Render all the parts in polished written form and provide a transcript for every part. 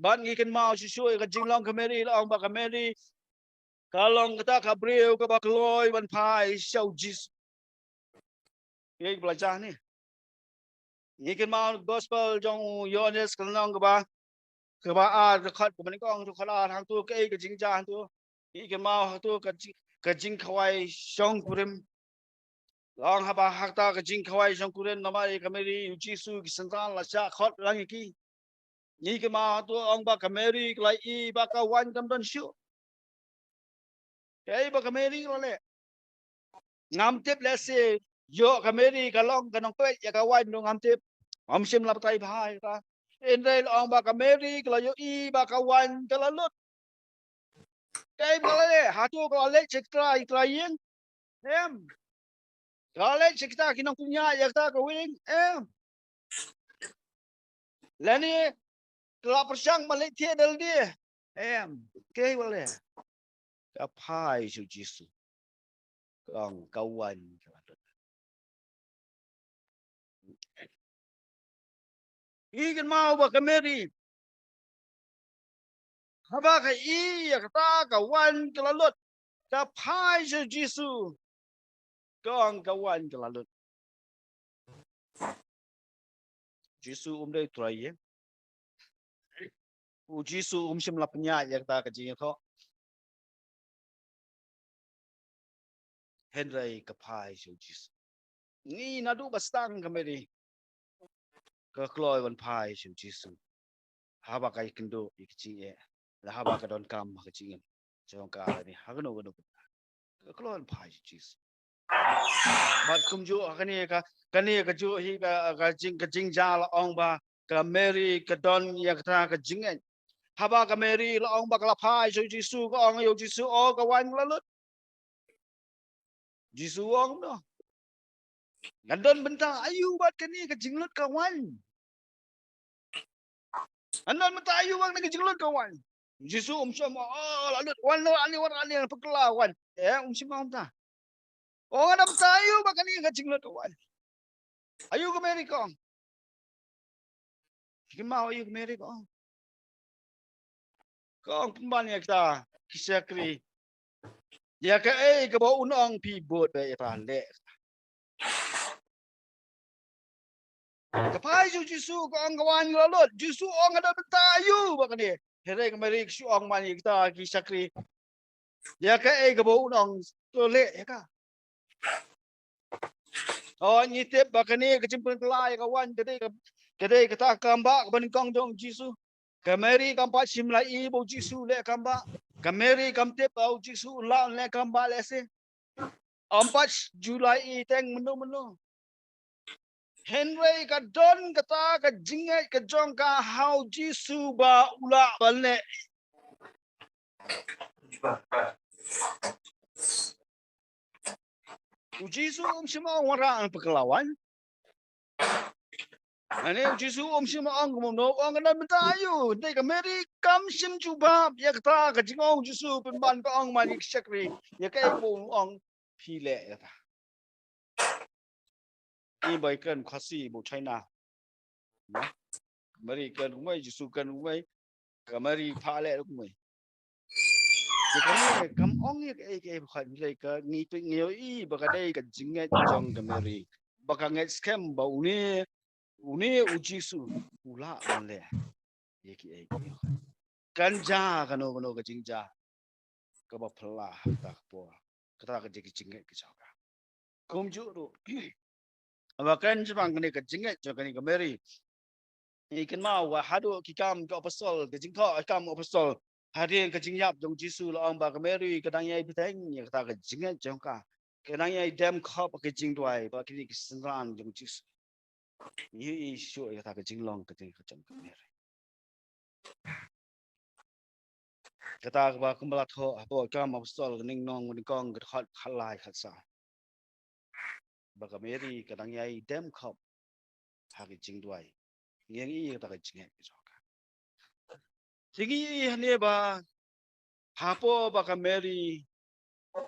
ban ngikin mau sisui ka jinglong ka meri long ba ka meri kalong kata ka breu ka ba kloi ban pai shau jis ye belajar ni ngikin mau gospel jong yones kalong ka ba a ka khat ka ban kong tu khala hang tu ke ka jing ja tu ngikin mau tu ka jing khawai shong kurim long haba hakta ka jing khawai shong kurim namai ka meri jisu ki santan la sha khot lang ki ni ke ma tu ong ba kameri klai I ba ka wan kam don shu ke ba kameri lo le ngam tip le se yo kameri ka long ka nong pe ya ka wan no ngam tip om sim la tai bhai ta en dei ong ba kameri kla yo I ba ka wan ka la lut ke ba le ha tu ko le chek tra yin em ka le chek ta ki nong punya ya ta ko wing em le ni kla persang ma le tie del dia em ke ba le ka phai su jisu kong kawan ikan mau ba kameri haba ka I ya kata kawan kelalot ka pai je jisu kong kawan kelalot jisu dei trai ye u jisu sim la penya ya kata ka jing tho henry ka pai je jisu ni na du bastang kameri ka kloi ban pai je jisu haba ka ikendo ikchi ye la haba ka don kam ka jing jong ka ni hagno gno ka kloi ban pai je jisu bat kum ju kani ka ju hi ka jing ja la ong ba ka mary ka don ya ka ka jing en haba ka mary la ong ba ka la phai so jisu ka ong yo jisu o ka wan la lut jisu ong no ngandon benta ayu bat kani ka jing lut ka wan andon benta ayu bang ka jing lut ka wan jisu sama oh la lut wan no ani pekla wan sama ta oh ada benta ayu ba kani ka jing lut ka wan ayu ka mary ka Kimau ayu ka mary ka kong pemban ya kita kisah kri ya ke ke bau unong pi bot be ta le ke pai ju jisu kong kawan lo jisu ong ada betayu ba ni here ke mari su ong man kita kisah kri ya ke bau unong to le ya ka oh ni tep ba ni ke cimpun kelai kawan kedai kita kamba ban kong dong jisu ke mari kampa simla I bau jisu le kamba ke mari kam tep bau jisu la le kamba le se 4 Julai teng menu Henry ka don kata ka jingai ka jong ka how jisu ba ula balne jisu sima wara pekelawan ane jisu sima ang no ang na bentayu dei ka meri kam sim juba ya kata ka jingong jisu penban ka ang mani sekri ya ka bo ang pile ya ta I bai kan khasi bo China no mari kan mai jisu kan mai ka mari phale mai thì cái này cầm ong cái khoản này cái nghĩ tôi nhiều ý bà cái đây cái chính cái trong cái meri bà cái nghe scam bà uni ujisu ula ban le cái ganja cái chính ja cái bà phla ta po cái ta cái chính cái sao cả công chủ rồi và cái anh bằng cái chính cái cho cái meri ikan mau wa hadu kikam ke apostol ke jingkho kam apostol hadin ke jingyap jong jisu la ong ba ke meri ke dang yai piteng ya kata ke jingat jong ka ke dang yai dem khop ke jing dwai ba ke ke sanran jong jisu yi shu ya kata ke jinglong ke jing jong ke meri kata ba kumbala tho bo kam apostol ning nong ning kong ke khat khalai khat sa ba ke meri ke dang yai dem khop ha ke jing dwai ngiang yi kata ke jingat ke jong Sigi hane ba hapo ba ka Mary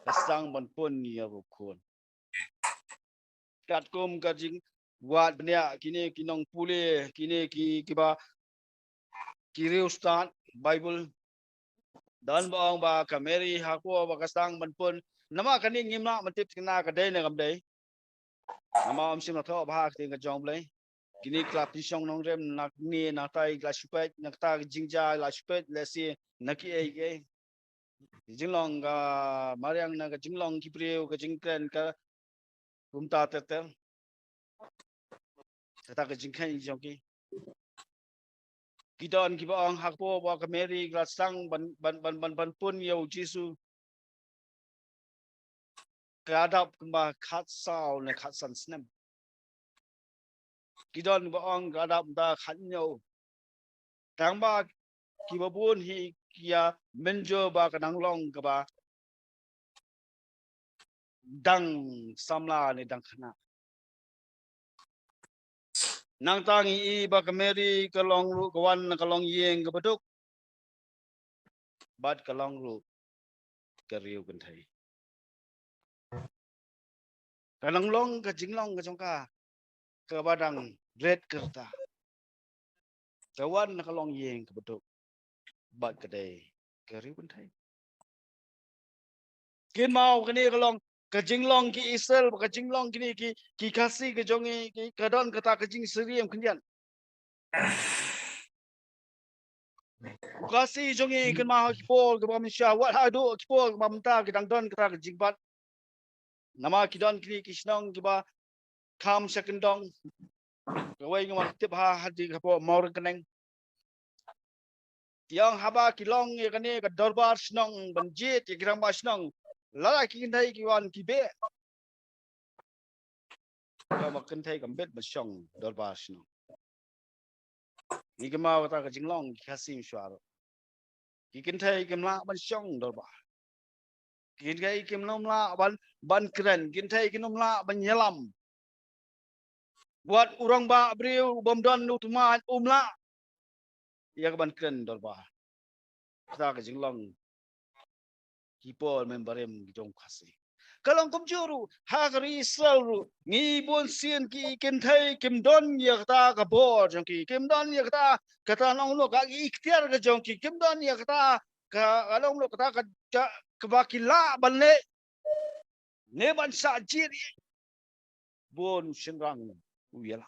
kasang ban pun ya bukun. Kat kum ka jing wat benya kini kinong pule kini ki ba kiriu stan Bible dan baong ba kameri hako ba kasang manpun nama kani ngimna matip kena kadai na kamdai nama sim na tho ba ting ka jong blai kini klap ni song nong rem nak ni na tai la supet nak ta jingja la supet la si naki ai jinglong ga mariang na ga jinglong ki priu ga jingkren ka kumta tetel ta ga jingkhan jong ki kidon ki baong hakpo ba ka meri ga sang ban pun yo jisu kadap ma khat sao na khat san snem kidon baong kadap da khat yo tang ba ki ba bun hi kia menjo ba ka nang long ka ba dang samla ni dang khana nang tangi i ba ka meri ka long ru ka wan ka long yeng ka baduk bat ka long ru ka riu kan thai ka nang long ka jinglong ka jong ka ba dang red kerta ka wan ka long yeng ka baduk bat ka dai ka riu kan thai kin mau ka ni ka long ka jinglong ki isel ka jinglong ki ni ki kasi ka jong ki ka don ka ta ka jing siriem khnyan kasi jong kan ma ki pol ka bam sha what ha do ki pol bam ta ki dang don ka ta ka jing bat nama ki don ki ki snong ki ba kam sekendong ka wai ngam tip ha hadi ka po mau keneng yang haba ki long ye ka ni ka dorbar snong ban jit ki gram ba snong la ki kin thai ki wan ki be ka ma kin thai kam bet ba shong dorbar snong ni ka mau ta ka jing long ki kasi shwa ki kin thai kim la ban shong dorbar kin gai kim nom la ban kren kin thai kin nom la ban nyelam buat urang ba abriu bom don utuma umla ya ka ban kren dorbar ta ka jing long people memberem jong khasi kalong kum juru hagri salu ngi bon sien ki kin thai kim don ya ta ka bo jong ki kim don ya ta ka ta nong lo ka ikhtiar ka jong ki kim don ya ta ka along lo ka ta ka ba ki la ban le ne ban sa jiri bon sinrang uyela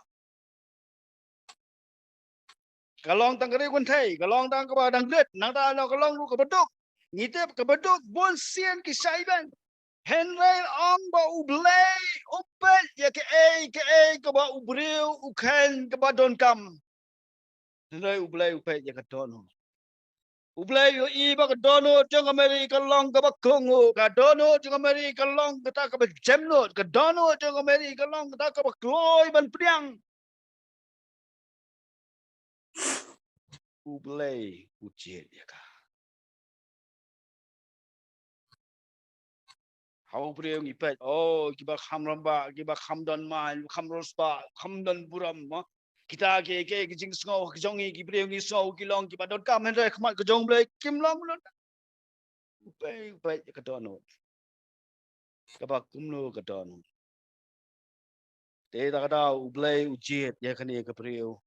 kalong tang kari kun thai kalong tang ka ba dang let nang ta lo kalong lu ka beduk ni te ka beduk bon sien ki sai ban Henry ong ba ublay upet ya ke ka ba ubriu ukhen ka ba don kam Henry ublay upet ya ka dono ublay yo i ba ka dono jong America long ka ba kongo ka dono jong America long ka ta ka ba jemno ka dono jong America long ka ta ka ba kloy ban priang ublay ujet ya ka How priang ipet oh kiba khamramba kiba khamdan man khamrospa khamdan buram kita ke jing sngo jong ki priang ni so ki long ki badon kam hen khmat ka jong ble kim long lo pe ka dono ka ba kumno ka dono te da da uble ujet ya khani ka priu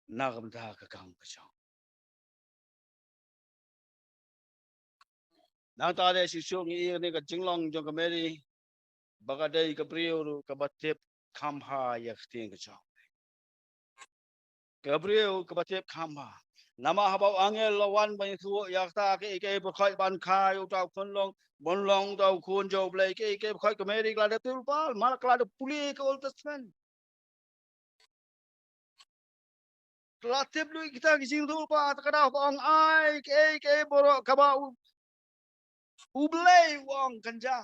na kam da ka kam ka chong na ta de si so ngi ni ka jing long jong ka meri ba ka dei ka priu ka ba tep kham ha ya khtin ka chong ka priu ka ba tep kham ha nama habau angel lawan ban thu ya ta ke bu khoi ban khai u tau kon long bon long tau kun jo ble ke khoi ka meri la de tu pal mal kla de puli ka old testament kla tep lu kita ki sing tu pa ta ka ong ai ke boro ka ba u ble wong kanja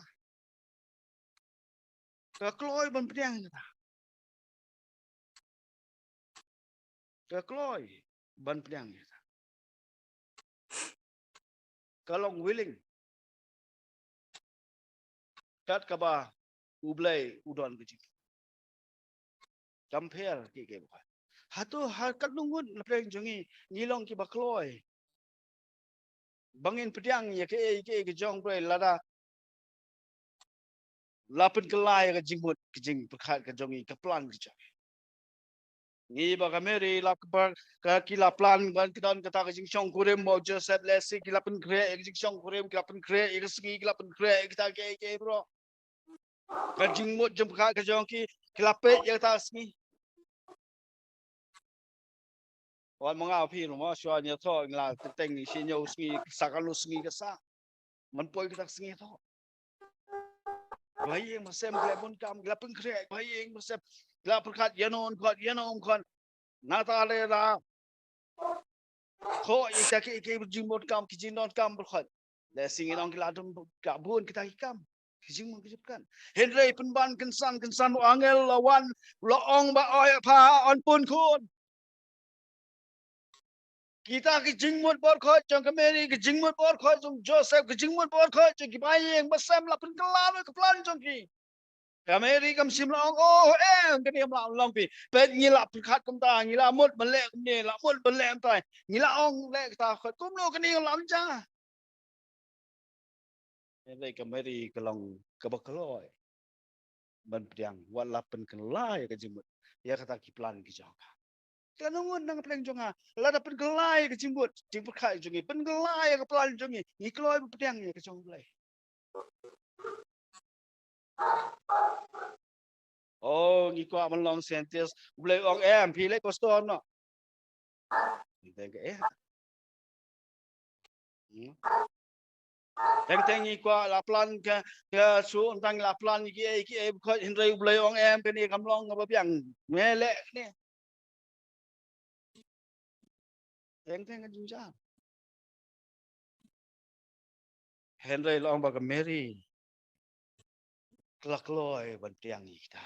ka kloi ban priang ta ka kloi ban priang ta ka long willing tat ka ba u ble u don ki compare ke ba hatu har kat lungun na preng jongi ngilong ki ba kloi bangin pediang ya ke jong pre lada lapin kelai ka jingmut ke jing perkhat ka jongi ka plan ke jong Ni baga Mary lap ka kila plan ban kidan kata ka jingshong kurem mo Joseph Lesi kila pen kre jingshong kurem kila pen kre ikasgi kila pen kre kita ke bro. Ka jingmut jam ka jong ki kila pe ya ta sgi. Wan mga phi no mo shwa nya tho ngla teng ni sin yo sgi sakalu sgi ka sa. Man poi kita sgi tho. Bahaya masem kila pun kam kila pen kre bahaya masem kila perkat yanon kon nata le ra kho ita ke jingmut kam ki jinon kam berkhat. Le singin ong kila dum kabun kita hikam. Kijing mo kan. Henry penban kensan angel lawan loong ba oy pa on pun kun. Kita kijing mo bor kho chong kameri kijing mo bor kho chong Joseph kijing mo bor kho chong kibayeng basam la pen kelam ke plan chong ki. Kameri kam sim long oh ke diam la long pi. Pet ngila khat kam ta ngila mut belek ni la mut belek tai. Ngila ong lek ta kho kum lo ke ni lam cha. Henry kameri kelong kebakloi. Ban priang wala pen kelai ke jimut ya kata ki plan ki jong ka nungun nang plan jonga la da pen kelai ke jimut jimut khai jongi pen kelai ke plan jongi ni kloi priang ya ke jong lai oh ni ko man long sentes ble ong em pi le ko sto no ni te ke teng teng ni ko la plan ke su tang la plan ki ko hinrei ble ong em ke ni kam long ba piang mele ni teng teng ka jung cha Henry long ba ka Mary kelak loi ban tiang ni kita